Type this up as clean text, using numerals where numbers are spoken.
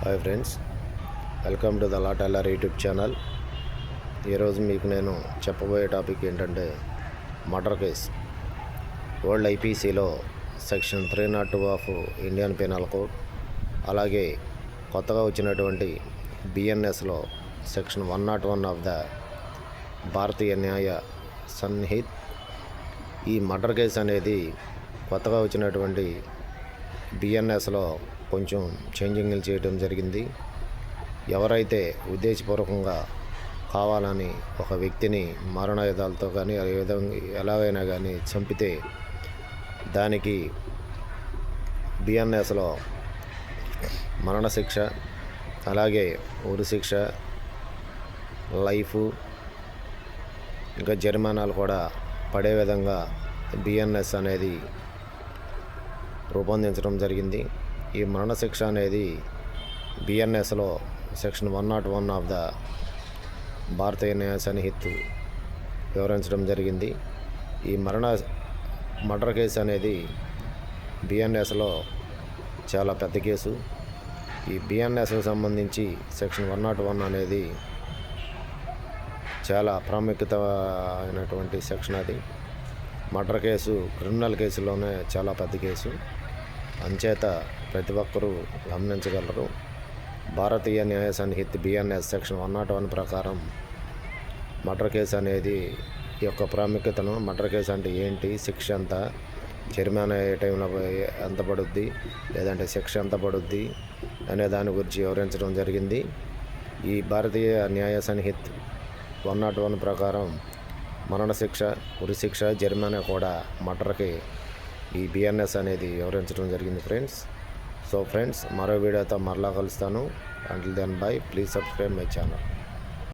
Hi friends, welcome to the law tailor YouTube channel. ఈరోజు మీకు నేను చెప్పబోయే టాపిక్ ఏంటంటే మర్డర్ కేస్. ఓల్డ్ ఐపీసీలో section 302 of Indian penal code, అలాగే కొత్తగా వచ్చినటువంటి బిఎన్ఎస్లో section 101 of the Bharatiya Nyaya Sanhita. ఈ మర్డర్ కేసు అనేది కొత్తగా వచ్చినటువంటి బిఎన్ఎస్లో కొంచెం చేంజింగ్లు చేయడం జరిగింది. ఎవరైతే ఉద్దేశపూర్వకంగా కావాలని ఒక వ్యక్తిని మరణాయుధాలతో కానీ ఎలాగైనా కానీ చంపితే దానికి బిఎన్ఎస్లో మరణశిక్ష, అలాగే ఉరిశిక్ష, లైఫ్, ఇంకా జరిమానాలు కూడా పడే విధంగా బిఎన్ఎస్ అనేది రూపొందించడం జరిగింది. ఈ మరణశిక్ష అనేది బిఎన్ఎస్లో section 101 of the Bharatiya Nyaya Samhith వివరించడం జరిగింది. ఈ మర్డర్ కేసు అనేది బిఎన్ఎస్లో చాలా పెద్ద కేసు. ఈ బిఎన్ఎస్కు సంబంధించి సెక్షన్ 101 అనేది చాలా ప్రాముఖ్యత అయినటువంటి సెక్షన్. అది మర్డర్ కేసు క్రిమినల్ కేసులోనే చాలా పెద్ద కేసు. అంచేత ప్రతి ఒక్కరూ గమనించగలరు. భారతీయ న్యాయ సంహిత్ బిఎన్ఎస్ సెక్షన్ 101 ప్రకారం మర్డర్ కేసు అనేది యొక్క ప్రాముఖ్యతను, మర్డర్ కేసు అంటే ఏంటి, శిక్ష ఎంత, జరిమానా ఏ టైంలో ఎంత పడుద్ది, లేదంటే శిక్ష ఎంత పడుద్ది అనే దాని గురించి వివరించడం జరిగింది. ఈ భారతీయ న్యాయ సంహిత్ 101 ప్రకారం మరణశిక్ష, ఉరిశిక్ష, జరిమానా కూడా మర్డర్కి ఈ బిఎన్ఎస్ అనేది వివరించడం జరిగింది ఫ్రెండ్స్. సో ఫ్రెండ్స్, మరో వీడియోతో మరలా కలుస్తాను. Until then bye. Please subscribe my channel.